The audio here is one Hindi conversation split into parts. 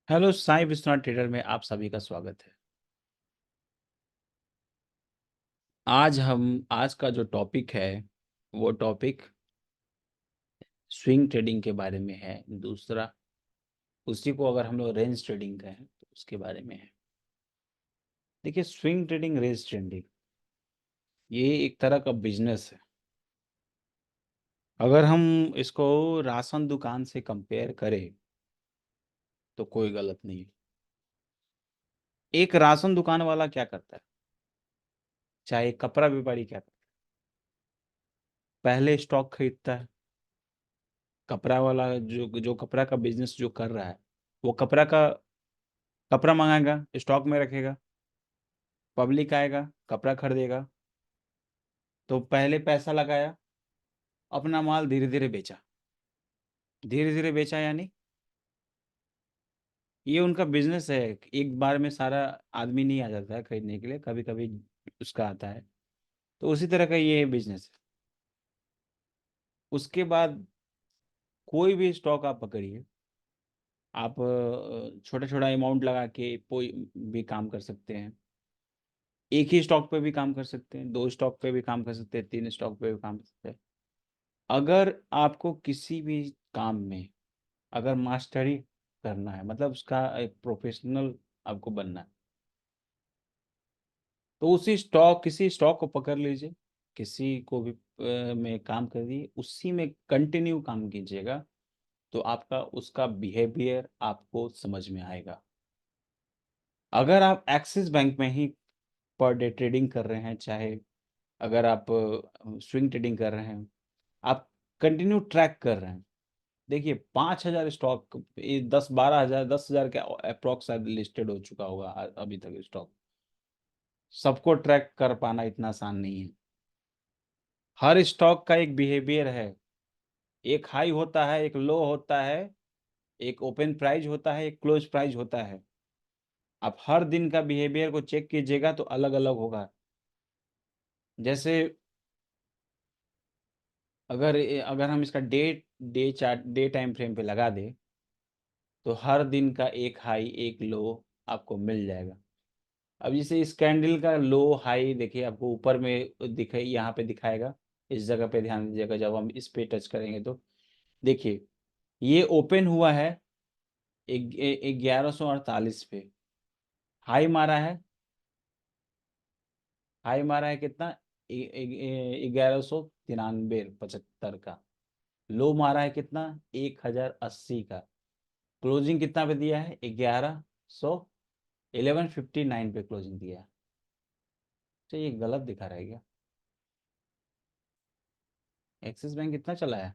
हेलो साई विश्वनाथ ट्रेडर में आप सभी का स्वागत है। आज का जो टॉपिक है वो टॉपिक स्विंग ट्रेडिंग के बारे में है। दूसरा उसी को अगर हम लोग रेंज ट्रेडिंग कहें तो उसके बारे में है। देखिए, स्विंग ट्रेडिंग, रेंज ट्रेडिंग ये एक तरह का बिजनेस है। अगर हम इसको राशन दुकान से कंपेयर करें तो कोई गलत नहीं है। एक राशन दुकान वाला क्या करता है, चाहे कपड़ा व्यापारी क्या करता है, पहले स्टॉक खरीदता है। कपड़ा वाला जो जो कपड़ा का बिजनेस जो कर रहा है, वो कपड़ा मंगाएगा, स्टॉक में रखेगा, पब्लिक आएगा, कपड़ा खरीदेगा। तो पहले पैसा लगाया, अपना माल धीरे धीरे बेचा। धीरे धीरे बेचा यानी ये उनका बिजनेस है। एक बार में सारा आदमी नहीं आ जाता है खरीदने के लिए, कभी कभी उसका आता है। तो उसी तरह का ये बिजनेस है। उसके बाद कोई भी स्टॉक आप पकड़िए, आप छोटा छोटा अमाउंट लगा के कोई भी काम कर सकते हैं। एक ही स्टॉक पे भी काम कर सकते हैं, दो स्टॉक पे भी काम कर सकते हैं, तीन स्टॉक पे भी काम कर सकते हैं। अगर आपको किसी भी काम में अगर मास्टरी करना है, मतलब उसका एक प्रोफेशनल आपको बनना है, तो किसी स्टॉक को पकड़ लीजिए, किसी को भी में काम करिए, उसी में कंटिन्यू काम कीजिएगा। तो आपका उसका बिहेवियर आपको समझ में आएगा। अगर आप एक्सिस बैंक में ही पर डे ट्रेडिंग कर रहे हैं, चाहे अगर आप स्विंग ट्रेडिंग कर रहे हैं, आप कंटिन्यू ट्रैक कर रहे हैं। देखिए, 5,000 स्टॉक, 10-12 हज़ार, 10,000 के अप्रॉक्स लिस्टेड हो चुका होगा अभी तक स्टॉक। सबको ट्रैक कर पाना इतना आसान नहीं है। हर स्टॉक का एक बिहेवियर है। एक हाई होता है, एक लो होता है, एक ओपन प्राइस होता है, एक क्लोज प्राइस होता है। आप हर दिन का बिहेवियर को चेक कीजिएगा तो अलग अलग होगा। जैसे अगर हम इसका day chart, day time frame पे लगा दें, तो हर दिन का एक हाई एक लो आपको मिल जाएगा। अब जैसे इस कैंडल का लो हाई देखिए, आपको ऊपर में दिखे, यहाँ पे दिखाएगा। इस जगह पे ध्यान दीजिएगा, जब हम इस पे टच करेंगे तो देखिए, ये ओपन हुआ है 1148 पे। हाई मारा है, हाई मारा है कितना, 1193.75 का। लो मारा है कितना, 1080 का। क्लोजिंग कितना पे दिया है, 1159 पे क्लोजिंग दिया है। तो ये गलत दिखा रहा है क्या? एक्सिस बैंक कितना चला है?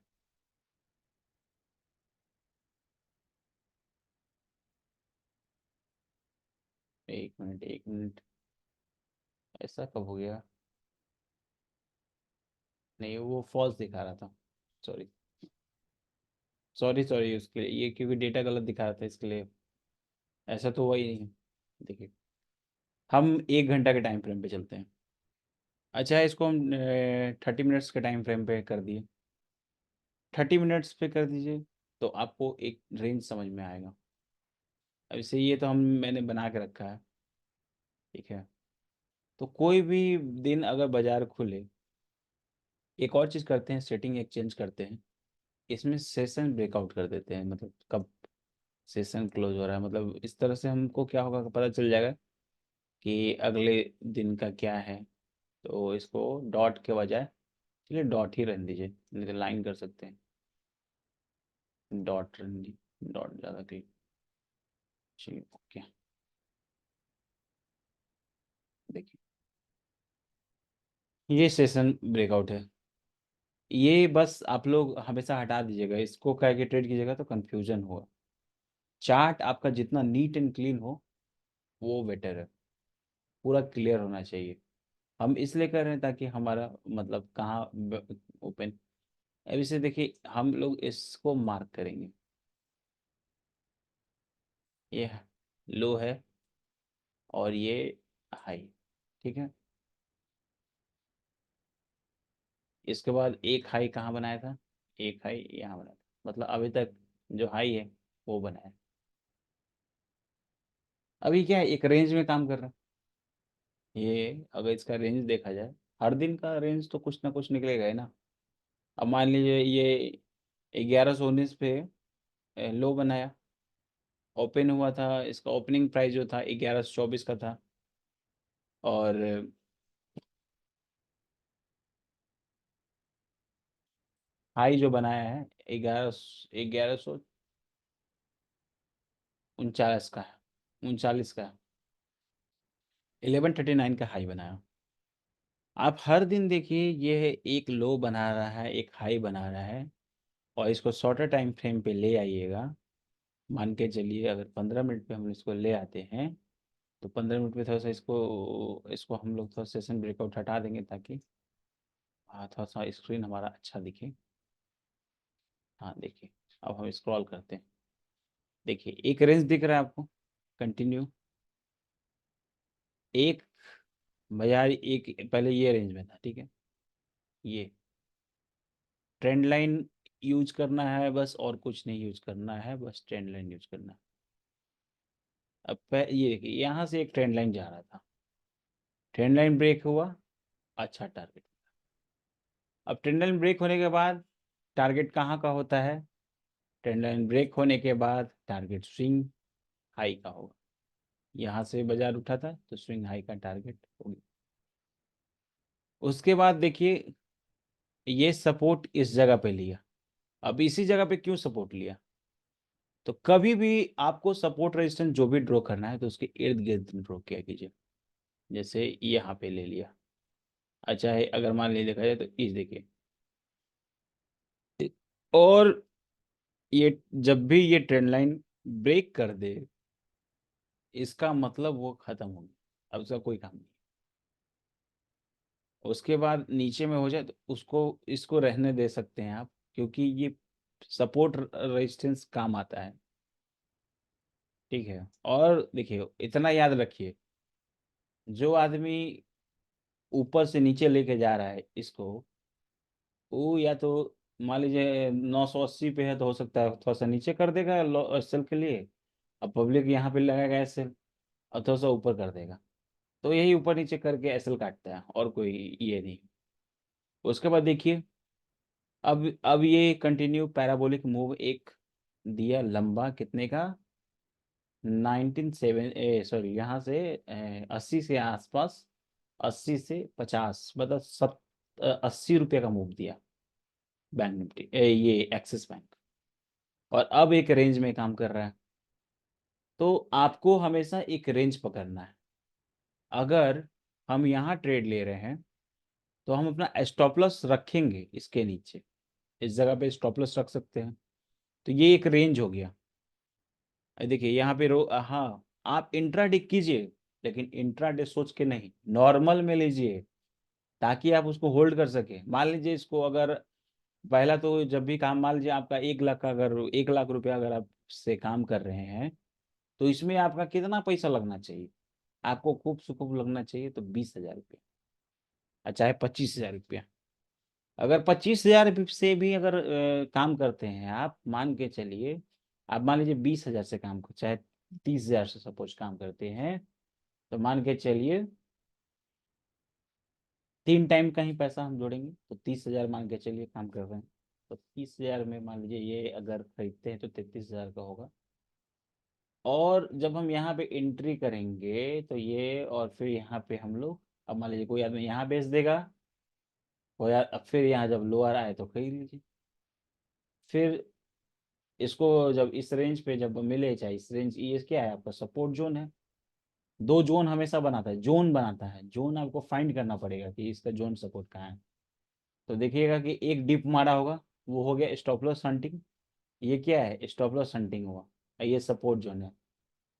एक मिनट, एक मिनट। ऐसा कब हो गया? नहीं, वो फॉल्स दिखा रहा था। सॉरी, सॉरी, सॉरी, उसके लिए ये, क्योंकि डेटा गलत दिखा रहा था इसके लिए। ऐसा तो हुआ ही नहीं है। देखिए, हम 1 घंटा के टाइम फ्रेम पे चलते हैं। अच्छा है, इसको हम 30 मिनट्स के टाइम फ्रेम पे कर दिए। 30 मिनट्स पे कर दीजिए, तो आपको एक रेंज समझ में आएगा। अब इसे ये तो हम मैंने बना के रखा है, ठीक है। तो कोई भी दिन अगर बाजार खुले, एक और चीज़ करते हैं, सेटिंग एक्सचेंज करते हैं। इसमें सेशन ब्रेकआउट कर देते हैं, मतलब कब सेशन क्लोज हो रहा है, मतलब इस तरह से हमको क्या होगा, पता चल जाएगा कि अगले दिन का क्या है। तो इसको डॉट के बजाय, चलिए डॉट ही रहने दीजिए, नहीं तो लाइन कर सकते हैं। डॉट रहने दीजिए, डॉट ज़्यादा क्लिक। चलिए, ओके। देखिए, ये सेशन ब्रेकआउट है। ये बस आप लोग हमेशा हटा दीजिएगा, इसको कह के ट्रेड कीजिएगा तो कंफ्यूजन होगा। चार्ट आपका जितना नीट एंड क्लीन हो वो बेटर है, पूरा क्लियर होना चाहिए। हम इसलिए कर रहे हैं ताकि हमारा मतलब कहाँ ओपन। अब इसे देखिए, हम लोग इसको मार्क करेंगे। ये लो है और ये हाई, ठीक है। इसके बाद एक हाई कहाँ बनाया था, एक हाई यहाँ बनाया था, मतलब अभी तक जो हाई है वो बनाया है। अभी क्या है, एक रेंज में काम कर रहा है ये। अगर इसका रेंज देखा जाए, हर दिन का रेंज तो कुछ ना कुछ निकलेगा ही ना। अब मान लीजिए ये 1119 पे लो बनाया, ओपन हुआ था, इसका ओपनिंग प्राइस जो था 1124 का था, और हाई जो बनाया है 1139 का है, 39 का है, 1139 का हाई बनाया। आप हर दिन देखिए, ये एक लो बना रहा है, एक हाई बना रहा है, और इसको शॉर्टर टाइम फ्रेम पे ले आइएगा। मान के चलिए अगर 15 मिनट पे हम इसको ले आते हैं, तो 15 मिनट में थोड़ा सा इसको इसको हम लोग थोड़ा सेशन ब्रेकआउट हटा देंगे, ताकि हाँ थोड़ा सा स्क्रीन हमारा अच्छा दिखे। हाँ देखिए, अब हम स्क्रॉल करते हैं। देखिए एक रेंज दिख रहा है आपको, कंटिन्यू एक, बाजार एक पहले ये रेंज में था, ठीक है। ये ट्रेंड लाइन यूज करना है बस, और कुछ नहीं यूज करना है, बस ट्रेंड लाइन यूज करना है। अब ये देखिए, यहाँ से एक ट्रेंड लाइन जा रहा था, ट्रेंड लाइन ब्रेक हुआ, अच्छा टारगेट। अब ट्रेंड लाइन ब्रेक होने के बाद टारगेट कहाँ का होता है? ट्रेंड लाइन ब्रेक होने के बाद टारगेट स्विंग हाई का होगा। यहाँ से बाजार उठा था तो स्विंग हाई का टारगेट होगी। उसके बाद देखिए, ये सपोर्ट इस जगह पे लिया। अब इसी जगह पे क्यों सपोर्ट लिया? तो कभी भी आपको सपोर्ट रेजिस्टेंस जो भी ड्रॉ करना है, तो उसके इर्द गिर्द ड्रॉ किया कीजिए। जैसे यहाँ पे ले लिया, अच्छा है, अगर मान लीजिए देखा जाए तो इस देखिए, और ये जब भी ये ट्रेंड लाइन ब्रेक कर दे, इसका मतलब वो खत्म हो गया, अब उसका कोई काम नहीं। उसके बाद नीचे में हो जाए तो उसको इसको रहने दे सकते हैं आप, क्योंकि ये सपोर्ट रेजिस्टेंस काम आता है, ठीक है। और देखिए इतना याद रखिए, जो आदमी ऊपर से नीचे लेके जा रहा है इसको, वो या तो मान लीजिए 980 पे है, तो हो सकता है थोड़ा सा नीचे कर देगा सेल के लिए। अब पब्लिक यहाँ पे लगाएगा एसएल, और थोड़ा सा ऊपर कर देगा, तो यही ऊपर नीचे करके एसएल काटता है, और कोई ये नहीं। उसके बाद देखिए, अब ये कंटिन्यू पैराबोलिक मूव एक दिया लंबा, कितने का? 19 यहाँ से 80 से आसपास, 80 से 50, मतलब 80 रुपये का मूव दिया बैंक निफ्टी, ये एक्सिस बैंक, और अब एक रेंज में काम कर रहा है। तो आपको हमेशा एक रेंज पकड़ना है। अगर हम यहाँ ट्रेड ले रहे हैं, तो हम अपना स्टॉप लॉस रखेंगे इसके नीचे, इस जगह पे स्टॉप लॉस रख सकते हैं। तो ये एक रेंज हो गया। देखिए यहाँ पे हाँ, आप इंट्राडे कीजिए, लेकिन इंट्राडे सोच के नहीं, नॉर्मल में लीजिए, ताकि आप उसको होल्ड कर सके। मान लीजिए इसको अगर पहला तो, जब भी काम, मान लीजिए आपका 1 लाख का, अगर 1 लाख रुपया अगर आप से काम कर रहे हैं, तो इसमें आपका कितना पैसा लगना चाहिए? आपको खूब से खूब लगना चाहिए तो 20,000 रुपया, और चाहे 25,000 रुपया। अगर 25,000 से भी अगर काम करते हैं आप, मान के चलिए, आप मान लीजिए 20,000 से काम कर, चाहे 30,000 से सपोज काम करते हैं, तो मान के चलिए 3 टाइम का ही पैसा हम जोड़ेंगे, तो 30,000 मान के चलिए काम कर रहे हैं। तो 30,000 में मान लीजिए ये अगर खरीदते हैं तो 33,000 का होगा। और जब हम यहाँ पे एंट्री करेंगे तो ये, और फिर यहाँ पे हम लोग, अब मान लीजिए कोई आदमी यहाँ बेच देगा, कोई अब फिर यहाँ जब लोअर आए तो खरीद लीजिए। फिर इसको जब इस रेंज पे जब मिले, चाहे इस रेंज, ये क्या है आपका सपोर्ट जोन है। दो जोन हमेशा बनाता है, जोन बनाता है, जोन आपको फाइंड करना पड़ेगा कि इसका जोन सपोर्ट कहाँ है। तो देखिएगा कि एक डिप मारा होगा, वो हो गया स्टॉप लॉस हंटिंग। ये क्या है? स्टॉप लॉस हंटिंग हुआ, और ये सपोर्ट जोन है।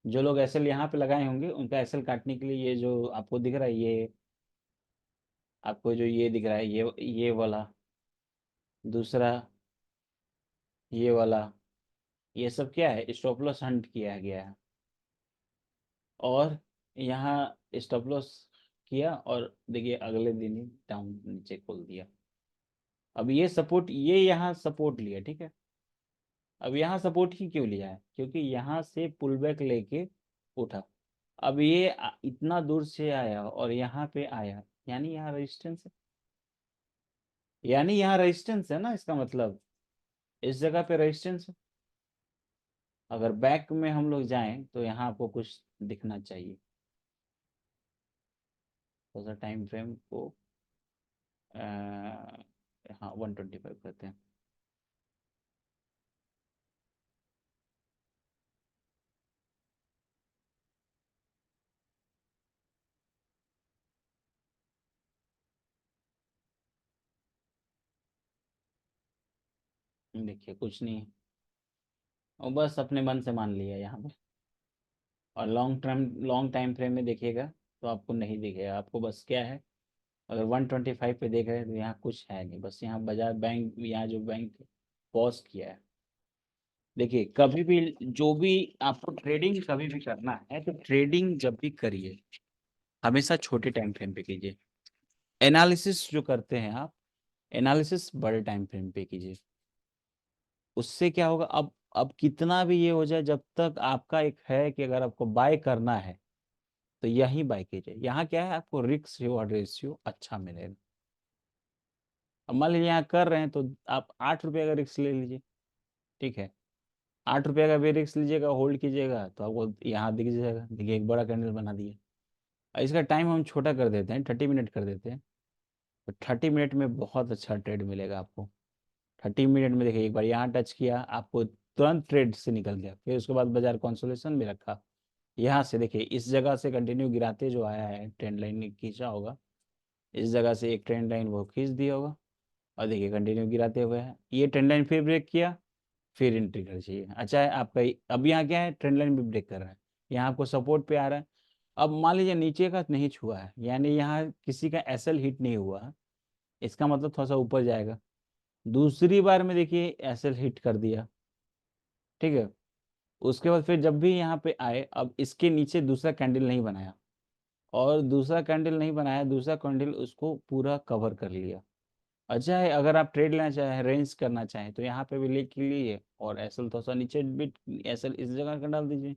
जो लोग एसएल यहाँ पे लगाए होंगे, उनका एसएल काटने के लिए, ये जो आपको दिख रहा है, ये आपको जो ये दिख रहा है, ये वाला, दूसरा ये वाला, ये सब क्या है? स्टॉप लॉस हंट किया गया है। और यहाँ स्टॉप लॉस किया, और देखिए अगले दिन ही डाउन नीचे खोल दिया। अब ये सपोर्ट, ये यहाँ सपोर्ट लिया, ठीक है। अब यहाँ सपोर्ट ही क्यों लिया है? क्योंकि यहाँ से पुल बैक लेके उठा, अब ये इतना दूर से आया और यहाँ पे आया, यानी यहाँ रेजिस्टेंस है, यानी यहाँ रेजिस्टेंस है ना, इसका मतलब इस जगह पे रेजिस्टेंस है। अगर बैक में हम लोग जाएं तो यहाँ आपको कुछ दिखना चाहिए। थोड़ा सा टाइम फ्रेम को हाँ 125 करते हैं। देखिए कुछ नहीं है, और बस अपने मन से मान लिया यहाँ पे। और लॉन्ग टाइम फ्रेम में देखिएगा तो आपको नहीं दिखेगा, आपको बस क्या है, अगर 125 पे देख रहे हैं तो यहाँ कुछ है नहीं, बस यहाँ बाजार बैंक, यहाँ जो बैंक पॉज किया है। देखिए कभी भी जो भी आपको ट्रेडिंग कभी भी करना है तो ट्रेडिंग जब भी करिए हमेशा छोटे टाइम फ्रेम पे कीजिए। एनालिसिस जो करते हैं आप, एनालिसिस बड़े टाइम फ्रेम पे कीजिए। उससे क्या होगा, अब कितना भी ये हो जाए, जब तक आपका एक है कि अगर आपको बाय करना है तो यही बाय कीजिए। यहाँ क्या है, आपको रिस्क रिवॉर्ड रेशियो अच्छा मिलेगा। अब मान लीजिए यहाँ कर रहे हैं तो आप 8 रुपये का रिस्क ले लीजिए, ठीक है। 8 रुपये का भी रिस्क लीजिएगा, होल्ड कीजिएगा तो आपको यहाँ दिख जाएगा। देखिए एक बड़ा कैंडल बना दिए। और इसका टाइम हम छोटा कर देते हैं, 30 मिनट कर देते हैं, तो 30 मिनट में बहुत अच्छा ट्रेड मिलेगा आपको। 30 मिनट में देखिए एक बार यहाँ टच किया, आपको तुरंत ट्रेड से निकल गया, फिर उसके बाद बाजार कंसोलिडेशन में रखा। यहाँ से देखिए इस जगह से कंटिन्यू गिराते जो आया है, ट्रेंड लाइन ने खींचा होगा, इस जगह से एक ट्रेंड लाइन वो खींच दिया होगा, और देखिए कंटिन्यू गिराते हुए है, ये ट्रेंड लाइन फिर ब्रेक किया, फिर एंट्री कर चाहिए। अच्छा है आपका अब यहाँ क्या है, ट्रेंड लाइन भी ब्रेक कर रहा है, यहाँ आपको सपोर्ट पे आ रहा है। अब मान लीजिए नीचे का नहीं छुआ है, यानी यहाँ किसी का एसएल हिट नहीं हुआ, इसका मतलब थोड़ा सा ऊपर जाएगा। दूसरी बार में देखिए एसएल हिट कर दिया, ठीक है। उसके बाद फिर जब भी यहाँ पे आए, अब इसके नीचे दूसरा कैंडल नहीं बनाया, और दूसरा कैंडल नहीं बनाया, दूसरा कैंडल उसको पूरा कवर कर लिया। अच्छा है, अगर आप ट्रेड लेना चाहें, रेंज करना चाहें तो यहाँ पे भी ले के लिए, और एसएल थोड़ा सा नीचे भी, एसएल इस जगह का डाल दीजिए।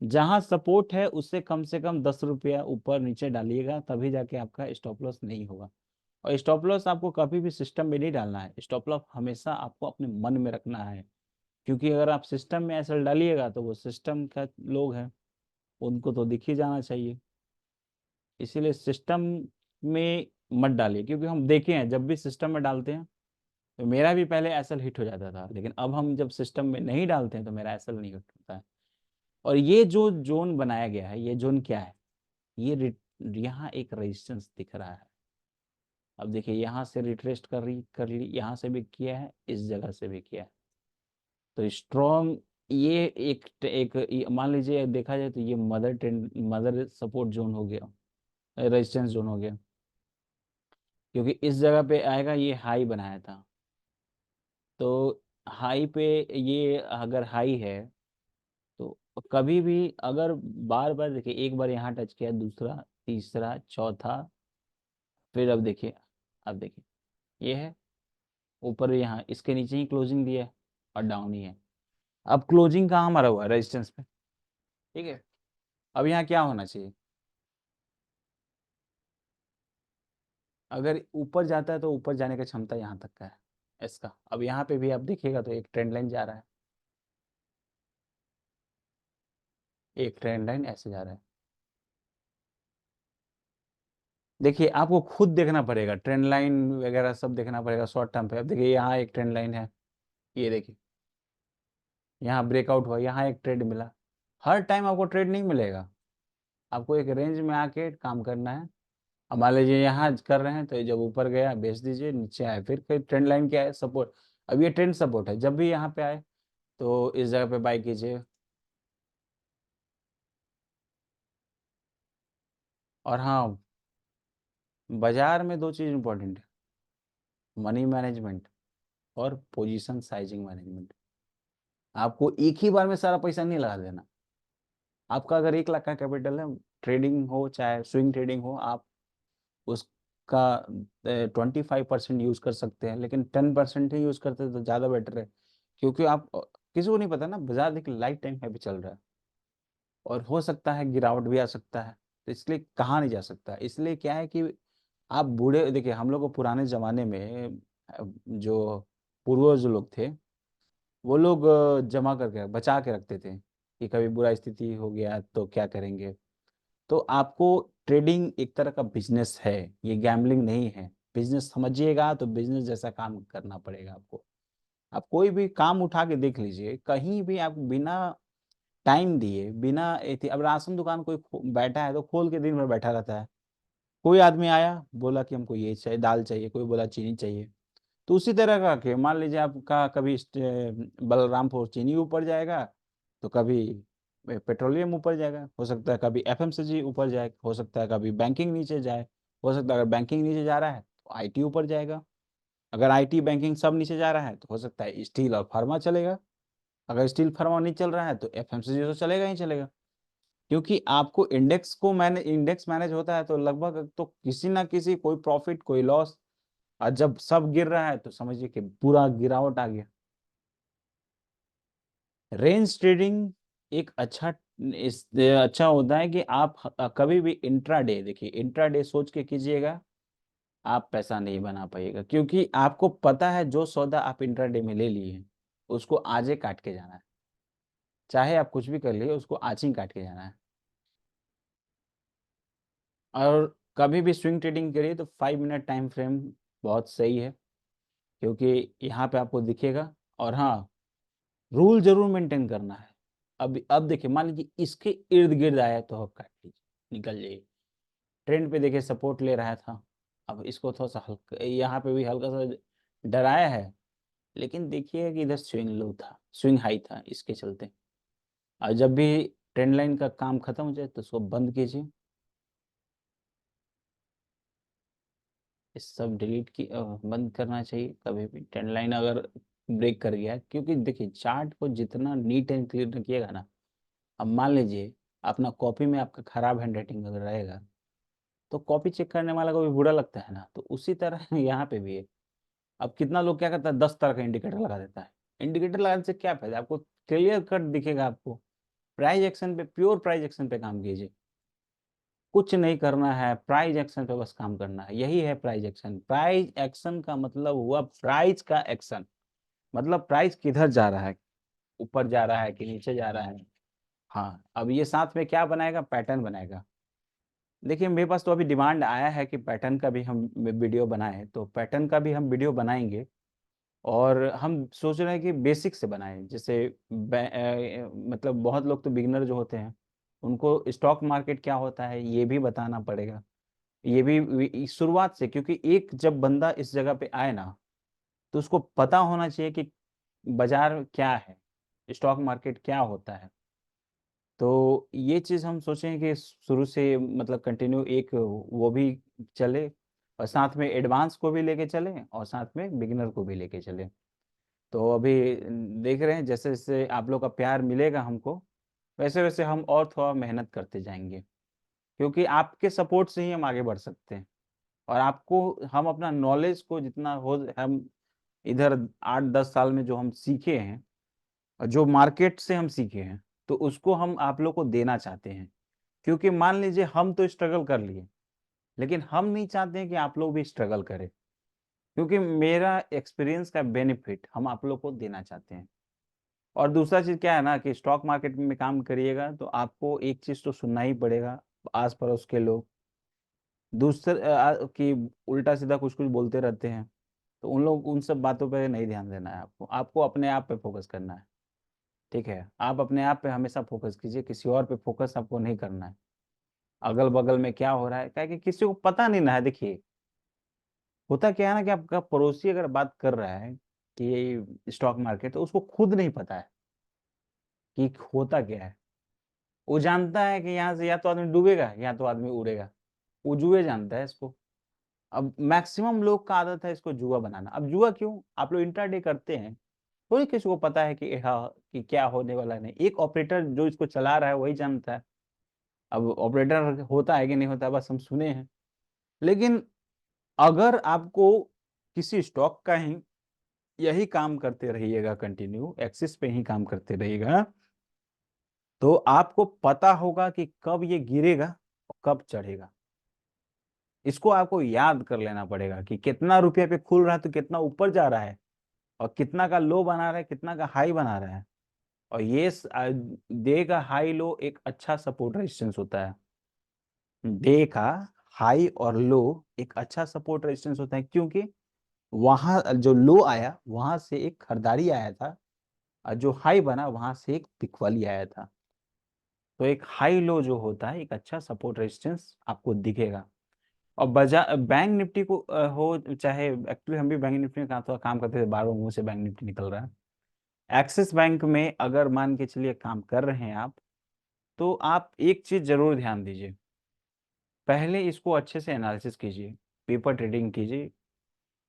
जहां सपोर्ट है उससे कम से कम 10 रुपया ऊपर नीचे डालिएगा, तभी जाके आपका स्टॉप लॉस नहीं होगा। और स्टॉप लॉस आपको कभी भी सिस्टम में नहीं डालना है, स्टॉप लॉस हमेशा आपको अपने मन में रखना है। क्योंकि अगर आप सिस्टम में एसएल डालिएगा तो वो सिस्टम का लोग हैं, उनको तो दिख ही जाना चाहिए। इसीलिए सिस्टम में मत डालिए, क्योंकि हम देखे हैं जब भी सिस्टम में डालते हैं तो मेरा भी पहले एसएल हिट हो जाता था, लेकिन अब हम जब सिस्टम में नहीं डालते हैं तो मेरा एसएल नहीं हिट होता है। और ये जो जोन बनाया गया है, ये जोन क्या है, ये यहाँ एक रेजिस्टेंस दिख रहा है। अब देखिए यहाँ से रिट्रेस्ट कर ली, यहाँ से भी किया है, इस जगह से भी किया है, तो स्ट्रॉन्ग ये मान लीजिए देखा जाए तो ये मदर सपोर्ट जोन हो गया, रेजिस्टेंस जोन हो गया। क्योंकि इस जगह पे आएगा, ये हाई बनाया था, तो हाई पे ये अगर हाई है तो कभी भी अगर बार बार देखिए, एक बार यहाँ टच किया, दूसरा, तीसरा, चौथा, फिर अब देखिए ये है ऊपर, यहाँ इसके नीचे ही क्लोजिंग दिया है और डाउन ही है। अब क्लोजिंग कहाँ मारा हुआ है, रेजिस्टेंस पे, ठीक है। अब यहाँ क्या होना चाहिए, अगर ऊपर जाता है तो ऊपर जाने का क्षमता यहाँ तक का है इसका। अब यहाँ पे भी आप देखिएगा तो एक ट्रेंड लाइन जा रहा है, एक ट्रेंड लाइन ऐसे जा रहा है। देखिए आपको खुद देखना पड़ेगा, ट्रेंड लाइन वगैरह सब देखना पड़ेगा शॉर्ट टर्म पे। अब देखिए यहाँ एक ट्रेंड लाइन है, ये देखिए यहाँ ब्रेकआउट हुआ, यहाँ एक ट्रेड मिला। हर टाइम आपको ट्रेड नहीं मिलेगा, आपको एक रेंज में आके काम करना है। अब मान लीजिए यहाँ कर रहे हैं तो जब ऊपर गया बेच दीजिए, नीचे आए फिर ट्रेंड लाइन क्या है, सपोर्ट। अब ये ट्रेंड सपोर्ट है, जब भी यहाँ पे आए तो इस जगह पे बाय कीजिए। और हाँ, बाजार में दो चीज इंपॉर्टेंट है, मनी मैनेजमेंट और पोजीशन साइजिंग मैनेजमेंट। आपको एक ही बार में सारा पैसा नहीं लगा देना। आपका अगर 1 लाख का कैपिटल है, ट्रेडिंग हो चाहे स्विंग ट्रेडिंग हो, आप उसका 25% यूज कर सकते हैं, लेकिन 10% ही यूज करते हैं तो ज़्यादा बेटर है। क्योंकि आप किसी को नहीं पता ना, बाजार देखिए लाइफ टाइम है भी चल रहा है। और हो सकता है गिरावट भी आ सकता है। तो इसलिए कहा नहीं जा सकता। इसलिए क्या है कि आप बूढ़े, देखिए हम लोग को पुराने जमाने में जो पूर्वज लोग थे, वो लोग जमा करके बचा के रखते थे कि कभी बुरा स्थिति हो गया तो क्या करेंगे। तो आपको ट्रेडिंग एक तरह का बिजनेस है, ये गैम्बलिंग नहीं है। बिजनेस समझिएगा तो बिजनेस जैसा काम करना पड़ेगा आपको। आप कोई भी काम उठा के देख लीजिए, कहीं भी आप बिना टाइम दिए, बिना अब राशन दुकान कोई बैठा है तो खोल के दिन भर बैठा रहता है। कोई आदमी आया, बोला कि हमको ये चाहिए, दाल चाहिए, कोई बोला चीनी चाहिए। तो उसी तरह का कि मान लीजिए आपका कभी बलरामपुर चीनी ऊपर जाएगा, तो कभी पेट्रोलियम ऊपर जाएगा, हो सकता है कभी एफएमसीजी ऊपर जाए, हो सकता है कभी बैंकिंग नीचे जाए, हो सकता है अगर बैंकिंग नीचे जा रहा है तो आईटी ऊपर जाएगा, अगर आईटी बैंकिंग सब नीचे जा रहा है तो हो सकता है स्टील और फार्मा चलेगा, अगर स्टील फार्मा नहीं चल रहा है तो एफएमसीजी तो चलेगा ही चलेगा। क्योंकि आपको इंडेक्स मैनेज होता है तो लगभग तो किसी ना किसी कोई प्रॉफिट कोई लॉस। और जब सब गिर रहा है तो समझिए कि पूरा गिरावट आ गया। रेंज ट्रेडिंग एक अच्छा होता है कि आप कभी भी इंट्राडे, देखिए इंट्राडे सोच के कीजिएगा, आप पैसा नहीं बना पाइएगा। क्योंकि आपको पता है जो सौदा आप इंट्राडे में ले लिए हैं उसको आज ही काट के जाना है। चाहे आप कुछ भी कर लिए, उसको आज ही काट के जाना है। और कभी भी स्विंग ट्रेडिंग करिए तो 5 मिनट टाइम फ्रेम बहुत सही है, क्योंकि यहाँ पे आपको दिखेगा। और हाँ, रूल जरूर मेंटेन करना है। अब देखिए, मान लीजिए इसके इर्द गिर्द आया तो आप काट लीजिए, निकल जाइए। ट्रेंड पे देखिए सपोर्ट ले रहा था, अब इसको थोड़ा सा हल्का, यहाँ पे भी हल्का सा डराया है, लेकिन देखिए कि इधर स्विंग लो था, स्विंग हाई था, इसके चलते। और जब भी ट्रेंड लाइन का काम खत्म हो जाए तो उसको बंद कीजिए। इस सब डिलीट की बंद करना चाहिए कभी भी ट्रेंड लाइन अगर ब्रेक कर गया। क्योंकि देखिए चार्ट को जितना नीट एंड क्लियर रखिएगा ना, अब मान लीजिए अपना कॉपी में आपका खराब हैंड राइटिंग अगर रहेगा तो कॉपी चेक करने वाला को भी बुरा लगता है ना, तो उसी तरह यहाँ पे भी है। अब कितना लोग क्या करता है, 10 तरह का इंडिकेटर लगा देता है। इंडिकेटर लगाने से क्या फायदा, आपको क्लियर कट दिखेगा आपको। प्राइस एक्शन पे, प्योर प्राइस एक्शन पे काम कीजिए। कुछ नहीं करना है, प्राइस एक्शन पे बस काम करना है। यही है प्राइस एक्शन। प्राइस एक्शन का मतलब हुआ प्राइस का एक्शन, मतलब प्राइस किधर जा रहा है, ऊपर जा रहा है कि नीचे जा रहा है। हाँ, अब ये साथ में क्या बनाएगा, पैटर्न बनाएगा। देखिए मेरे पास तो अभी डिमांड आया है कि पैटर्न का भी हम वीडियो बनाएं, तो पैटर्न का भी हम वीडियो बनाएंगे। और हम सोच रहे हैं कि बेसिक से बनाएं, जैसे मतलब बहुत लोग तो बिगिनर जो होते हैं उनको स्टॉक मार्केट क्या होता है ये भी बताना पड़ेगा। ये भी शुरुआत से, क्योंकि एक जब बंदा इस जगह पे आए ना तो उसको पता होना चाहिए कि बाजार क्या है, स्टॉक मार्केट क्या होता है। तो ये चीज़ हम सोचें कि शुरू से मतलब कंटिन्यू एक वो भी चले, और साथ में एडवांस को भी लेके चले, और साथ में बिगिनर को भी लेके चले। तो अभी देख रहे हैं जैसे जैसे आप लोग का प्यार मिलेगा हमको, वैसे वैसे हम और थोड़ा मेहनत करते जाएंगे। क्योंकि आपके सपोर्ट से ही हम आगे बढ़ सकते हैं। और आपको, हम अपना नॉलेज को जितना हो, हम इधर 8-10 साल में जो हम सीखे हैं और जो मार्केट से हम सीखे हैं, तो उसको हम आप लोग को देना चाहते हैं। क्योंकि मान लीजिए हम तो स्ट्रगल कर लिए, लेकिन हम नहीं चाहते हैं कि आप लोग भी स्ट्रगल करें। क्योंकि मेरा एक्सपीरियंस का बेनिफिट हम आप लोग को देना चाहते हैं। और दूसरा चीज क्या है ना कि स्टॉक मार्केट में काम करिएगा तो आपको एक चीज तो सुनना ही पड़ेगा, आस पड़ोस के लोग दूसरे कि उल्टा सीधा कुछ कुछ बोलते रहते हैं। तो उन सब बातों पे नहीं ध्यान देना है आपको। आपको अपने आप पे फोकस करना है। ठीक है, आप अपने आप पे हमेशा फोकस कीजिए, किसी और पे फोकस आपको नहीं करना है। अगल बगल में क्या हो रहा है, क्या कि किसी को पता नहीं ना है। देखिए होता क्या है ना कि आपका पड़ोसी अगर बात कर रहा है कि स्टॉक मार्केट, तो उसको खुद नहीं पता है कि होता क्या है। वो जानता है कि यहाँ से या तो आदमी डूबेगा या तो आदमी उड़ेगा। वो जुए जानता है इसको। अब मैक्सिमम लोग का आदत है इसको जुआ बनाना। अब जुआ क्यों, आप लोग इंट्राडे करते हैं, कोई किसी को पता है कि हाँ कि क्या होने वाला है, नहीं। एक ऑपरेटर जो इसको चला रहा है वही जानता है। अब ऑपरेटर होता है कि नहीं होता बस हम सुने हैं। लेकिन अगर आपको किसी स्टॉक का ही यही काम करते रहिएगा, कंटिन्यू एक्सिस पे ही काम करते रहिएगा, तो आपको पता होगा कि कब ये गिरेगा और कब चढ़ेगा। इसको आपको याद कर लेना पड़ेगा कि कितना रुपये पे खुल रहा है तो कितना ऊपर जा रहा है, और कितना का लो बना रहा है, कितना का हाई बना रहा है। और ये डे का हाई लो एक अच्छा सपोर्ट रेजिस्टेंस होता है। डे का हाई और लो एक अच्छा सपोर्ट रेजिस्टेंस होता है, क्योंकि वहां जो लो आया वहां से एक खरीदारी आया था, और जो हाई बना वहां से एक बिकवाली आया था। तो एक हाई लो जो होता है एक अच्छा सपोर्ट रेजिस्टेंस आपको दिखेगा। और बैंक निफ्टी को हो चाहे, एक्चुअली हम भी बैंक निफ्टी में काम करते थे, बार बार मुंह से बैंक निफ्टी निकल रहा है। एक्सिस बैंक में अगर मान के चलिए काम कर रहे हैं आप, तो आप एक चीज जरूर ध्यान दीजिए। पहले इसको अच्छे से एनालिसिस कीजिए, पेपर ट्रेडिंग कीजिए,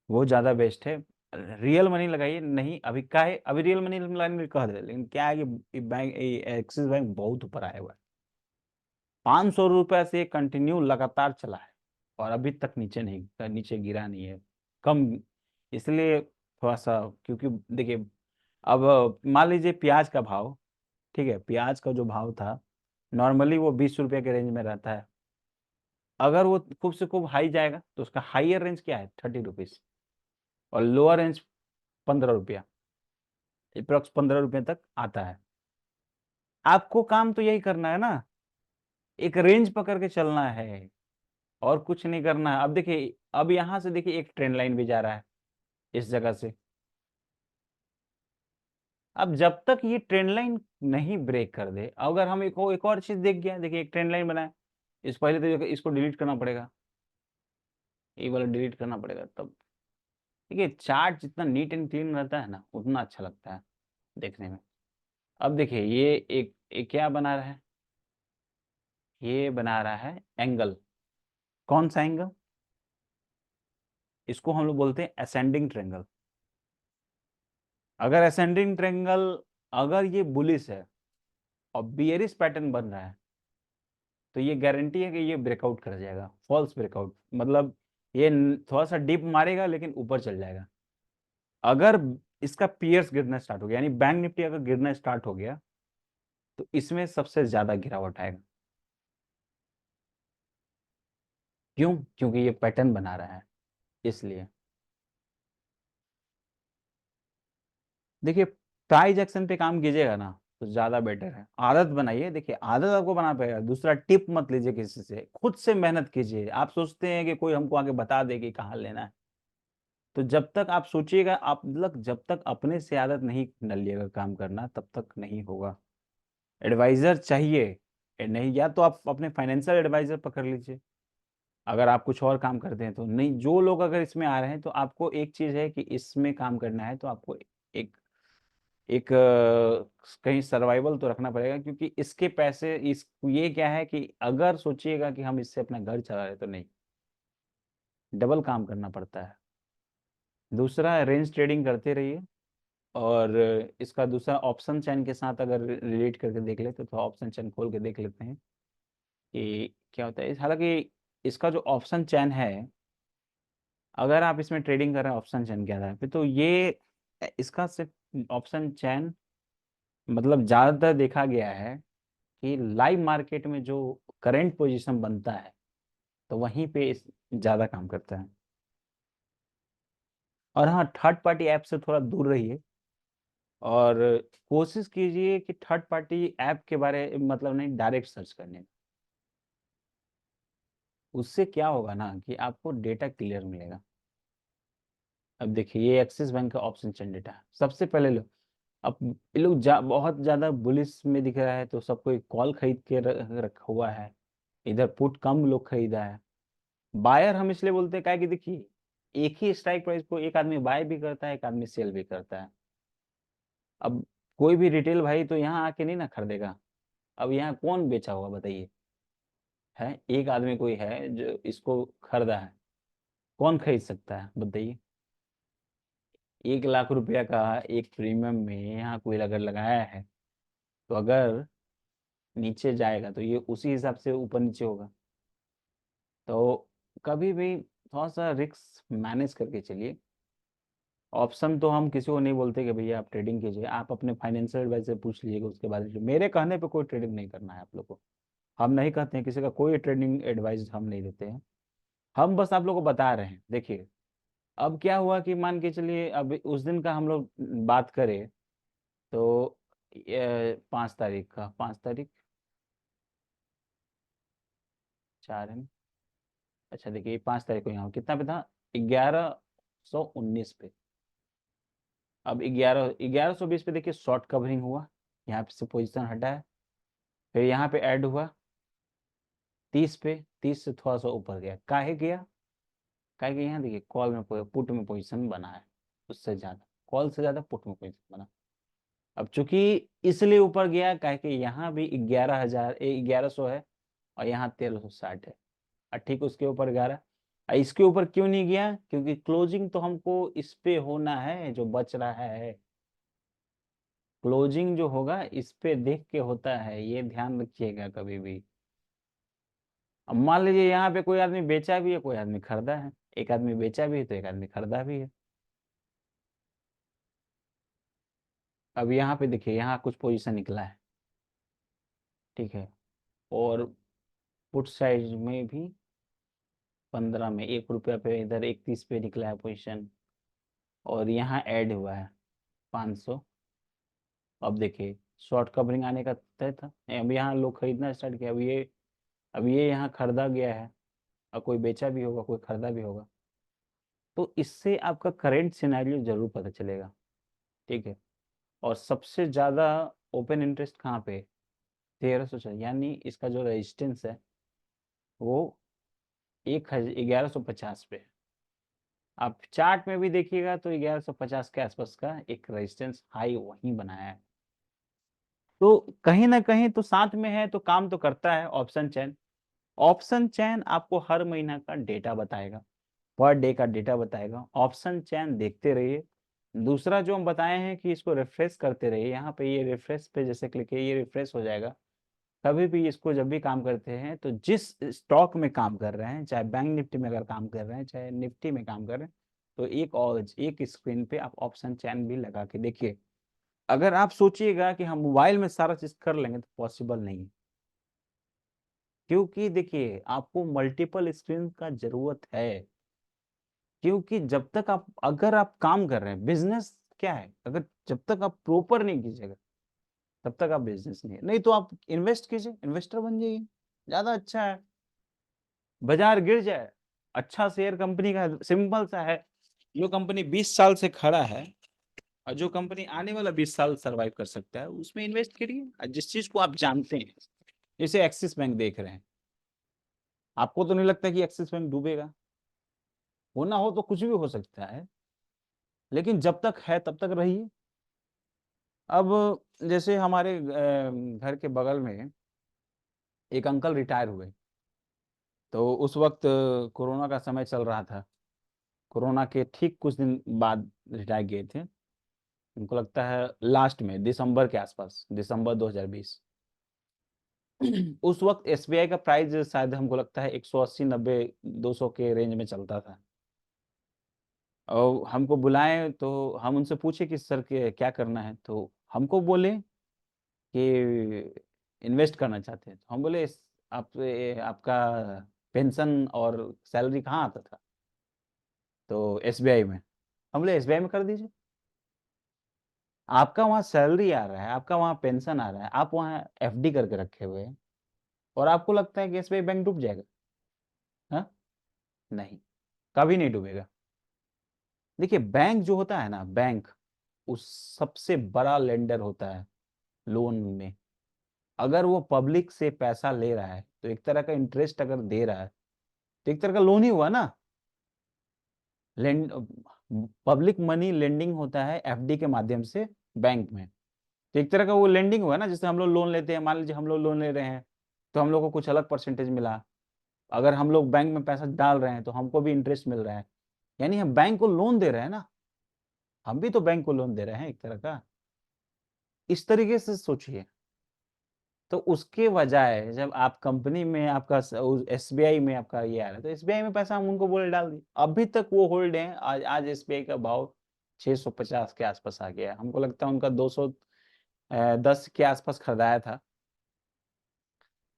वो ज़्यादा बेस्ट है। रियल मनी लगाइए नहीं, अभी क्या है, अभी रियल मनी लगाने में कह दे, लेकिन क्या है कि बैंक एक्सिस बैंक बहुत ऊपर आया हुआ है। 500 रुपये से कंटिन्यू लगातार चला है, और अभी तक नीचे नहीं, नीचे गिरा नहीं है, कम। इसलिए थोड़ा सा, क्योंकि देखिए, अब मान लीजिए प्याज का भाव, ठीक है, प्याज का जो भाव था नॉर्मली वो 20 रुपये के रेंज में रहता है। अगर वो खूब से खूब हाई जाएगा तो उसका हाइयर रेंज क्या है, 30 रुपीज, और लोअर रेंज 15 रुपया, अप्रोक्स 15 रुपये तक आता है। आपको काम तो यही करना है ना, एक रेंज पकड़ के चलना है, और कुछ नहीं करना है। अब देखिए, अब यहां से देखिए एक ट्रेंड लाइन भी जा रहा है इस जगह से। अब जब तक ये ट्रेंड लाइन नहीं ब्रेक कर दे, अगर हम एक और चीज देख गया, देखिए एक ट्रेंड लाइन बनाए, इस पहले तो इसको डिलीट करना पड़ेगा, ये वाला डिलीट करना पड़ेगा तब। देखिए चार्ट जितना नीट एंड क्लीन रहता है ना, उतना अच्छा लगता है देखने में। अब देखिए ये एक क्या बना रहा है, ये बना रहा है एंगल। कौन सा एंगल? इसको हम लोग बोलते हैं असेंडिंग ट्रेंगल। अगर असेंडिंग ट्रेंगल, अगर ये बुलिश है और बियरिश पैटर्न बन रहा है, तो ये गारंटी है कि ये ब्रेकआउट कर जाएगा, फॉल्स ब्रेकआउट, मतलब ये थोड़ा सा डिप मारेगा लेकिन ऊपर चल जाएगा। अगर इसका पियर्स गिरना स्टार्ट हो गया, यानी बैंक निफ्टी अगर गिरना स्टार्ट हो गया, तो इसमें सबसे ज्यादा गिरावट आएगा। क्यों? क्योंकि ये पैटर्न बना रहा है, इसलिए। देखिए प्राइस एक्शन पे काम कीजिएगा ना तो ज्यादा बेटर है। आदत बनाइए, देखिए आदत आपको बना पाएगा। दूसरा, टिप मत लीजिए किसी से, खुद से मेहनत कीजिए। आप सोचते हैं कि कोई हमको आगे बता दे कि कहाँ लेना है, तो जब तक आप सोचिएगा, आप मतलब जब तक अपने से आदत नहीं डालिएगा काम करना, तब तक नहीं होगा। एडवाइजर चाहिए, नहीं या तो आप अपने फाइनेंशियल एडवाइजर पकड़ लीजिए, अगर आप कुछ और काम करते हैं तो। नहीं, जो लोग अगर इसमें आ रहे हैं, तो आपको एक चीज है कि इसमें काम करना है तो आपको एक एक कहीं सर्वाइवल तो रखना पड़ेगा, क्योंकि इसके पैसे, इस ये क्या है कि अगर सोचिएगा कि हम इससे अपना घर चला रहे, तो नहीं, डबल काम करना पड़ता है। दूसरा, रेंज ट्रेडिंग करते रहिए। और इसका दूसरा, ऑप्शन चैन के साथ अगर रिलेट करके देख लेते तो ऑप्शन चैन खोल के देख लेते हैं कि क्या होता है। हालांकि इसका जो ऑप्शन चैन है, अगर आप इसमें ट्रेडिंग कर रहे हैं ऑप्शन चैन के आधार पे, तो ये इसका सिर्फ ऑप्शन चैन, मतलब ज़्यादातर देखा गया है कि लाइव मार्केट में जो करंट पोजीशन बनता है, तो वहीं पे इस ज़्यादा काम करता है। और हाँ, थर्ड पार्टी ऐप से थोड़ा दूर रहिए, और कोशिश कीजिए कि थर्ड पार्टी ऐप के बारे मतलब नहीं, डायरेक्ट सर्च करने। उससे क्या होगा ना कि आपको डेटा क्लियर मिलेगा। अब देखिए ये एक्सिस बैंक का ऑप्शन चैन डेटा है। सबसे पहले लो, अब ये लोग बहुत ज्यादा बुलिश में दिख रहा है, तो सबको एक कॉल खरीद के रखा हुआ है। इधर पुट कम लोग खरीदा है। बायर हम इसलिए बोलते हैं क्या, कि देखिए एक ही स्ट्राइक प्राइस को एक आदमी बाय भी करता है, एक आदमी सेल भी करता है। अब कोई भी रिटेल भाई तो यहाँ आके नहीं ना खरीदेगा। अब यहाँ कौन बेचा होगा बताइए? है एक आदमी कोई है जो इसको खरीदा है, कौन खरीद सकता है बताइए? 1 लाख रुपया का एक प्रीमियम में यहाँ कोई अगर लगाया है, तो अगर नीचे जाएगा तो ये उसी हिसाब से ऊपर नीचे होगा। तो कभी भी थोड़ा सा रिस्क मैनेज करके चलिए, ऑप्शन तो हम किसी को नहीं बोलते कि भैया आप ट्रेडिंग कीजिए, आप अपने फाइनेंशियल एडवाइजर से पूछ लीजिएगा, उसके बाद मेरे कहने पे कोई ट्रेडिंग नहीं करना है आप लोग को। हम नहीं कहते हैं, किसी का कोई ट्रेडिंग एडवाइस हम नहीं देते हैं। हम बस आप लोग को बता रहे हैं। देखिए अब क्या हुआ कि मान के चलिए, अब उस दिन का हम लोग बात करें तो 5 तारीख का, 5 तारीख 4 है ना? अच्छा देखिए 5 तारीख को यहाँ कितना पे था, 1119 पे। अब 1120 पे देखिए शॉर्ट कवरिंग हुआ, यहाँ पे से पोजीशन हटा है, फिर यहाँ पे ऐड हुआ 30 पे, 30 से थोड़ा सा ऊपर गया, काहे गया, काहे कि यहाँ देखिए कॉल में पुट में पोजीशन बना है, उससे ज्यादा कॉल से ज्यादा पुट में पोजीशन बना। अब चूंकि इसलिए ऊपर गया काहे कि यहाँ भी 11,000 1100 है, और यहाँ 1360 है, और ठीक उसके ऊपर 11। इसके ऊपर क्यों नहीं गया, क्योंकि क्लोजिंग तो हमको इस पे होना है, जो बच रहा है क्लोजिंग जो होगा इस पे देख के होता है, ये ध्यान रखिएगा कभी भी। अब मान लीजिए यहाँ पे कोई आदमी बेचा भी है, कोई आदमी खरीदा है, एक आदमी बेचा भी है तो एक आदमी खरीदा भी है। अब यहाँ पे देखिए यहाँ कुछ पोजीशन निकला है, ठीक है, और पुट साइड में भी 15 में 1 रुपया पे इधर 31 पे निकला है पोजीशन, और यहाँ ऐड हुआ है 500। अब देखिए शॉर्ट कवरिंग आने का तय था, अब यहाँ लोग खरीदना स्टार्ट किया, अब ये यहाँ खरीदा गया है, और कोई बेचा भी होगा, कोई खरीदा भी होगा, तो इससे आपका करंट सिनेरियो जरूर पता चलेगा, ठीक है। और सबसे ज्यादा ओपन इंटरेस्ट कहाँ पे, 1300, यानी इसका जो रेजिस्टेंस है वो 1150 पे। आप चार्ट में भी देखिएगा तो 1150 के आसपास का एक रेजिस्टेंस हाई वहीं बनाया है, तो कहीं ना कहीं तो साथ में है, तो काम तो करता है ऑप्शन चैन। ऑप्शन चैन आपको हर महीना का डेटा बताएगा, पर डे का डेटा बताएगा, ऑप्शन चैन देखते रहिए। दूसरा जो हम बताए हैं कि इसको रिफ्रेश करते रहिए, यहाँ पे ये रिफ्रेश पे जैसे क्लिक किए ये रिफ्रेश हो जाएगा। कभी भी इसको जब भी काम करते हैं तो जिस स्टॉक में काम कर रहे हैं, चाहे बैंक निफ्टी में अगर काम कर रहे हैं, चाहे निफ्टी में काम कर रहे हैं, तो एक स्क्रीन पे आप ऑप्शन चैन भी लगा के देखिए। अगर आप सोचिएगा कि हम मोबाइल में सारा चीज कर लेंगे तो पॉसिबल नहीं है, क्योंकि देखिए आपको मल्टीपल स्क्रीन का जरूरत है। क्योंकि जब तक आप अगर आप काम कर रहे हैं, बिजनेस क्या है, अगर जब तक आप प्रॉपर नहीं कीजिएगा तब तक आप बिजनेस नहीं है, नहीं तो आप इन्वेस्ट कीजिए, इन्वेस्टर बन जाइए, ज्यादा अच्छा है। बाजार गिर जाए, अच्छा शेयर कंपनी का सिंपल सा है, जो कंपनी 20 साल से खड़ा है और जो कंपनी आने वाला 20 साल सरवाइव कर सकता है उसमें इन्वेस्ट करिए, जिस चीज को आप जानते हैं। जैसे एक्सिस बैंक देख रहे हैं, आपको तो नहीं लगता कि एक्सिस बैंक डूबेगा, होना हो तो कुछ भी हो सकता है, लेकिन जब तक है तब तक रहिए। अब जैसे हमारे घर के बगल में एक अंकल रिटायर हुए, तो उस वक्त कोरोना का समय चल रहा था, कोरोना के ठीक कुछ दिन बाद रिटायर किए थे, उनको लगता है लास्ट में दिसंबर के आसपास, दिसंबर 2020। उस वक्त एसबीआई का प्राइस शायद हमको लगता है 180 90 200 के रेंज में चलता था। और हमको बुलाए तो हम उनसे पूछे कि सर के क्या करना है, तो हमको बोले कि इन्वेस्ट करना चाहते हैं, तो हम बोले आपका पेंशन और सैलरी कहाँ आता था, तो एसबीआई में। हम बोले एसबीआई में कर दीजिए, आपका वहाँ सैलरी आ रहा है, आपका वहाँ पेंशन आ रहा है, आप वहाँ एफडी करके रखे हुए हैं, और आपको लगता है कि एसबीआई बैंक डूब जाएगा? हाँ, नहीं, कभी नहीं डूबेगा। देखिए बैंक जो होता है ना, बैंक उस सबसे बड़ा लेंडर होता है लोन में। अगर वो पब्लिक से पैसा ले रहा है तो एक तरह का इंटरेस्ट अगर दे रहा है तो एक तरह का लोन ही हुआ ना। लेंड पब्लिक मनी लेंडिंग होता है एफडी के माध्यम से बैंक में, तो एक तरह का वो लेंडिंग हुआ ना, जैसे हम लोग लोन लेते हैं, मान लीजिए हम लोग लोन ले रहे हैं तो हम लोग को कुछ अलग परसेंटेज मिला, अगर हम लोग बैंक में पैसा डाल रहे हैं तो हमको भी इंटरेस्ट मिल रहा है, यानी हम बैंक को लोन दे रहे हैं ना, हम भी तो बैंक को लोन दे रहे हैं एक तरह का। इस तरीके से सोचिए। तो उसके बजाय जब आप कंपनी में आपका एसबीआई में आपका ये आ रहा है, तो एसबीआई में पैसा हम उनको बोले डाल दिए, अभी तक वो होल्ड है, आज आज एसबीआई का भाव 650 के आसपास आ गया है। हमको लगता है उनका 210 के आसपास खरीदाया था,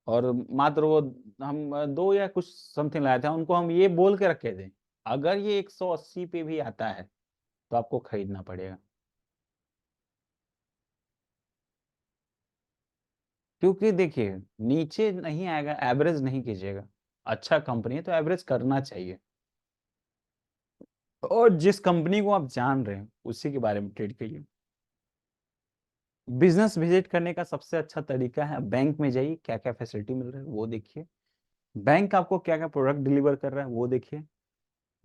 और मात्र वो हम 2 या कुछ समथिंग लाया था। उनको हम ये बोल के रखे थे, अगर ये 180 पे भी आता है तो आपको खरीदना पड़ेगा। क्योंकि देखिए, नीचे नहीं आएगा, एवरेज नहीं कीजिएगा। अच्छा कंपनी है तो एवरेज करना चाहिए, और जिस कंपनी को आप जान रहे हैं उसी के बारे में ट्रेड करिए। बिजनेस विजिट करने का सबसे अच्छा तरीका है, बैंक में जाइए, क्या क्या फैसिलिटी मिल रहा है वो देखिए। बैंक आपको क्या क्या प्रोडक्ट डिलीवर कर रहा है वो देखिए।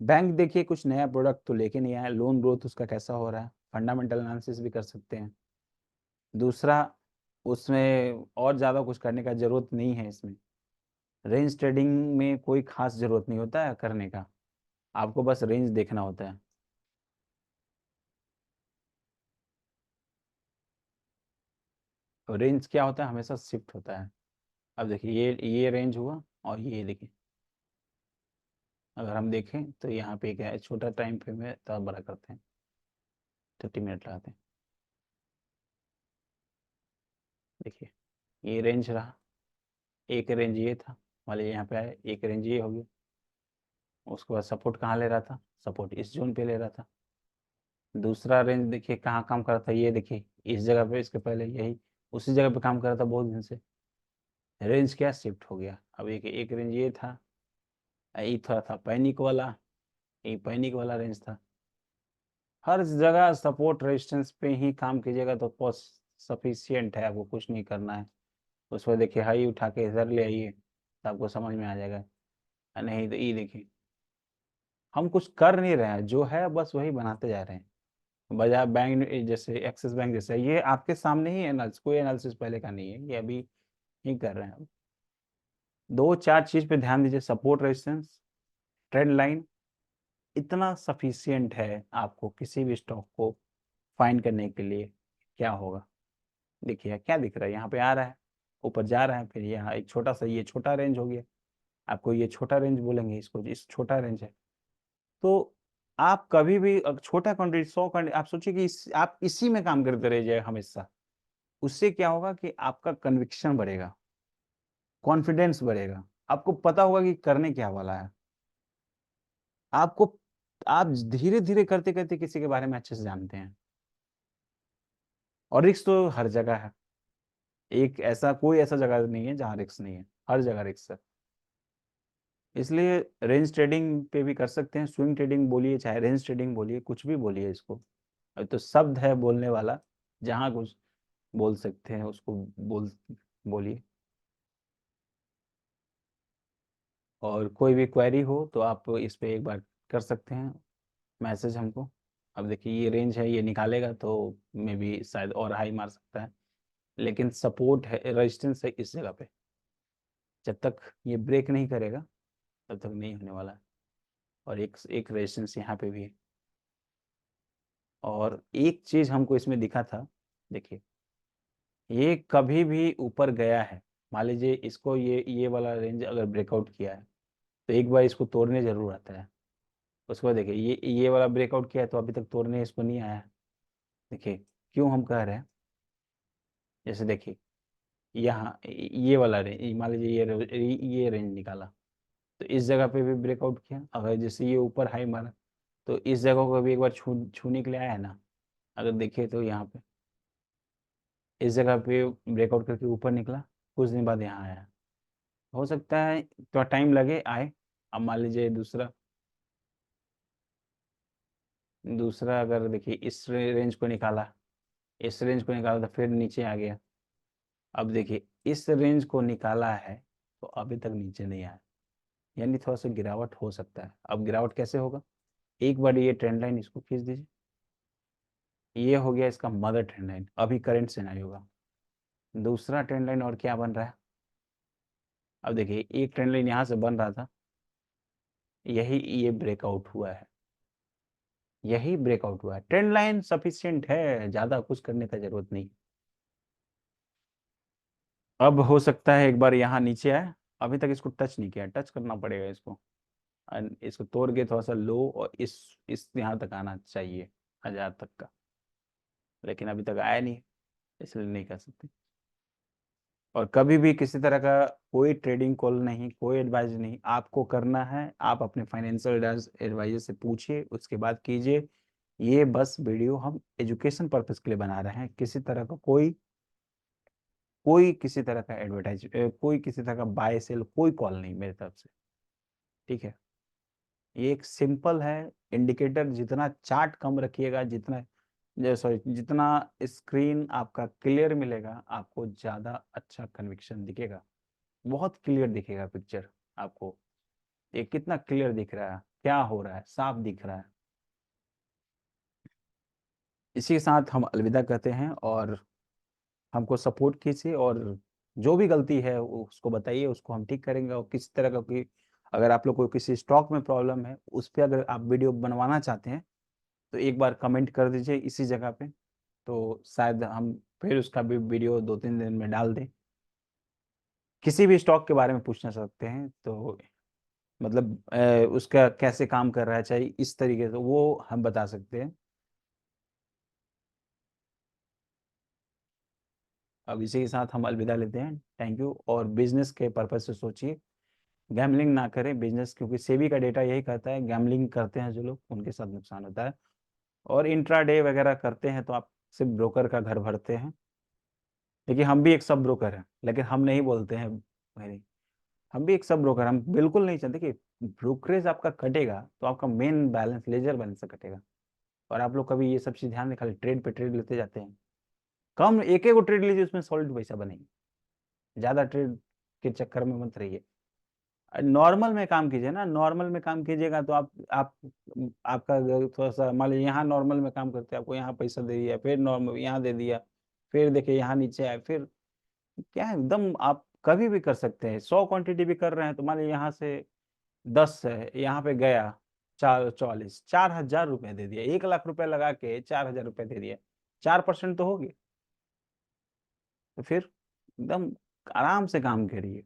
बैंक देखिए कुछ नया प्रोडक्ट तो लेके नहीं आया, लोन ग्रोथ उसका कैसा हो रहा है, फंडामेंटल एनालिसिस भी कर सकते हैं। दूसरा, उसमें और ज़्यादा कुछ करने का ज़रूरत नहीं है। इसमें रेंज ट्रेडिंग में कोई खास ज़रूरत नहीं होता है करने का, आपको बस रेंज देखना होता है। तो रेंज क्या होता है, हमेशा शिफ्ट होता है। अब देखिए, ये रेंज हुआ, और ये देखिए, अगर हम देखें तो यहाँ पे क्या है, छोटा टाइम फ्रेम है तो आप बड़ा करते हैं, 30 मिनट लगाते हैं। देखिए, ये रेंज रहा, एक रेंज ये था, मान लीजिए यहाँ पे आए, एक रेंज ये हो गया। उसके बाद सपोर्ट कहाँ ले रहा था, सपोर्ट इस जोन पे ले रहा था। दूसरा रेंज देखिए कहाँ काम कर रहा था, ये देखिए इस जगह पे, इसके पहले यही उसी जगह पे काम कर रहा था बहुत दिन से। रेंज क्या शिफ्ट हो गया। अब एक रेंज ये था, ये थोड़ा था पैनिक वाला, ये पैनिक वाला रेंज था। हर जगह सपोर्ट रेजिस्टेंस पे ही काम कीजिएगा तो सफिशियंट है, आपको कुछ नहीं करना है। उस पर देखिए हाई उठा के इधर ले आइए तो आपको समझ में आ जाएगा। नहीं तो ये देखिए, हम कुछ कर नहीं रहे हैं, जो है बस वही बनाते जा रहे हैं। बजाय बैंक जैसे एक्सिस बैंक जैसे, ये आपके सामने ही एनालिसिस, कोई एनालिसिस पहले का नहीं है, ये अभी ही कर रहे हैं। दो चार चीज पे ध्यान दीजिए, सपोर्ट रेजिस्टेंस, ट्रेंड लाइन, इतना सफिशियंट है आपको किसी भी स्टॉक को फाइंड करने के लिए। क्या होगा, देखिए क्या दिख रहा है, यहाँ पे आ रहा है, ऊपर जा रहा है, फिर यहाँ एक छोटा सा, ये छोटा रेंज हो गया। आपको ये छोटा रेंज बोलेंगे इसको, इस छोटा रेंज है। तो आप कभी भी छोटा क्वांटिटी, 100 क्वांटिटी, आप सोचिए कि आप इसी में काम करते रह जाए हमेशा। उससे क्या होगा कि आपका कन्विक्शन बढ़ेगा, कॉन्फिडेंस बढ़ेगा, आपको पता होगा कि करने क्या वाला है। आपको, आप धीरे धीरे करते करते किसी के बारे में अच्छे से जानते हैं। और रिस्क तो हर जगह है, एक ऐसा कोई ऐसा जगह नहीं है जहाँ रिस्क नहीं है, हर जगह रिस्क है। इसलिए रेंज ट्रेडिंग पे भी कर सकते हैं, स्विंग ट्रेडिंग बोलिए चाहे रेंज ट्रेडिंग बोलिए, कुछ भी बोलिए इसको। अब तो शब्द है बोलने वाला, जहाँ कुछ बोल सकते हैं उसको बोलिए। और कोई भी क्वेरी हो तो आप इस पे एक बार कर सकते हैं मैसेज हमको। अब देखिए ये रेंज है, ये निकालेगा तो मे बी शायद और हाई मार सकता है, लेकिन सपोर्ट है, रेजिस्टेंस है इस जगह पे। जब तक ये ब्रेक नहीं करेगा तब तक नहीं होने वाला है। और एक एक रेजिस्टेंस यहाँ पे भी है। और एक चीज हमको इसमें दिखा था, देखिए ये कभी भी ऊपर गया है, मान लीजिए इसको, ये वाला रेंज अगर ब्रेकआउट किया है तो एक बार इसको तोड़ने जरूर आता है। उसके बाद देखिए ये वाला ब्रेकआउट किया है तो अभी तक तोड़ने इसको नहीं आया है। देखिए क्यों हम कह रहे हैं, जैसे देखिए यहाँ ये वाला रेंज, मान लीजिए ये रेंज निकाला तो इस जगह पे भी ब्रेकआउट किया, अगर जैसे ये ऊपर हाई मारा तो इस जगह को भी एक बार छूने के लिए आया है ना। अगर देखिए तो यहाँ पे इस जगह पे ब्रेकआउट करके ऊपर निकला, कुछ दिन बाद यहाँ आया। हो सकता है थोड़ा टाइम लगे आए। अब मान लीजिए दूसरा, अगर देखिए इस रेंज को निकाला, इस रेंज को निकाला तो फिर नीचे आ गया। अब देखिए इस रेंज को निकाला है तो अभी तक नीचे नहीं आया, यानी थोड़ा सा गिरावट हो सकता है। अब गिरावट कैसे होगा, एक बार ये ट्रेंड लाइन इसको खींच दीजिए, ये हो गया इसका मदर ट्रेंड लाइन, अभी करंट सिनेरियो होगा। दूसरा ट्रेंड लाइन और क्या बन रहा है, अब देखिए एक ट्रेंड लाइन यहाँ से बन रहा था, यही ये ब्रेकआउट हुआ है, यही ब्रेकआउट हुआ है। ट्रेंड लाइन सफिशियंट है, ज्यादा कुछ करने का जरूरत नहीं। अब हो सकता है एक बार यहाँ नीचे आए, अभी तक इसको टच नहीं किया, टच करना पड़ेगा इसको। इसको तोड़ के थोड़ा सा लो, और इस यहाँ तक आना चाहिए, 1000 तक का, लेकिन अभी तक आया नहीं, इसलिए नहीं कर सकते। और कभी भी किसी तरह का कोई ट्रेडिंग कॉल नहीं, कोई एडवाइस नहीं आपको करना है, आप अपने फाइनेंशियल एडवाइजर से पूछिए, उसके बाद कीजिए। ये बस वीडियो हम एजुकेशन पर्पस के लिए बना रहे हैं, किसी तरह का कोई किसी तरह का कोई किसी तरह का बाय सेल कोई कॉल नहीं मेरी तरफ से, ठीक है। ये एक सिंपल है इंडिकेटर, जितना चार्ट कम रखिएगा, सॉरी, जितना स्क्रीन आपका क्लियर मिलेगा, आपको ज्यादा अच्छा कन्विक्शन दिखेगा, बहुत क्लियर दिखेगा पिक्चर आपको। ये कितना क्लियर दिख रहा है, क्या हो रहा है, साफ दिख रहा है। इसी के साथ हम अलविदा कहते हैं, और हमको सपोर्ट कीजिए, और जो भी गलती है उसको बताइए, उसको हम ठीक करेंगे। और किसी तरह का कोई, अगर आप लोग को किसी स्टॉक में प्रॉब्लम है, उस पर अगर आप वीडियो बनवाना चाहते हैं, तो एक बार कमेंट कर दीजिए इसी जगह पे, तो शायद हम फिर उसका भी वीडियो 2-3 दिन में डाल दें। किसी भी स्टॉक के बारे में पूछना सकते हैं, तो मतलब उसका कैसे काम कर रहा है, चाहे इस तरीके से, वो हम बता सकते हैं। अब इसी के साथ हम अलविदा लेते हैं, थैंक यू। और बिजनेस के पर्पज से सोचिए, गैमलिंग ना करें बिजनेस, क्योंकि सेबी का डेटा यही कहता है, गैमलिंग करते हैं जो लोग, उनके साथ नुकसान होता है। और इंट्राडे वगैरह करते हैं तो आप सिर्फ ब्रोकर का घर भरते हैं। देखिए हम भी एक सब ब्रोकर हैं, लेकिन हम नहीं बोलते हैं भाई, हम भी एक सब ब्रोकर, हम बिल्कुल नहीं चाहते कि ब्रोकरेज आपका कटेगा तो आपका मेन बैलेंस, लेजर बैलेंस से कटेगा। और आप लोग कभी ये सब चीज ध्यान में, खाली ट्रेड पे ट्रेड लेते जाते हैं। कम एक एक ट्रेड लीजिए, उसमें सॉलिड पैसा बनेगी। ज्यादा ट्रेड के चक्कर में मत रहिए, नॉर्मल में काम कीजिए ना। नॉर्मल में काम कीजिएगा तो आप आपका थोड़ा सा, मान लीजिए यहाँ नॉर्मल में काम करते हैं, आपको यहाँ पैसा दे दिया, फिर नॉर्मल यहाँ दे दिया, फिर देखिए यहाँ नीचे आए, फिर क्या है, एकदम आप कभी भी कर सकते हैं। 100 क्वांटिटी भी कर रहे हैं तो मान लीजिए यहाँ से 10 है, यहाँ पे गया 44, 4,000 रुपये दे दिया, 1 लाख रुपए लगा के 4,000 रुपये दे दिया, 4% तो होगी। तो फिर एकदम आराम से काम करिए।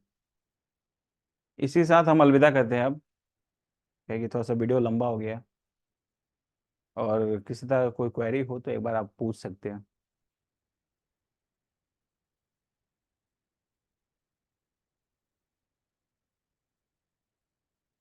इसी के साथ हम अलविदा करते हैं अब, क्योंकि थोड़ा सा वीडियो लंबा हो गया। और किसी तरह कोई क्वेरी हो तो एक बार आप पूछ सकते हैं।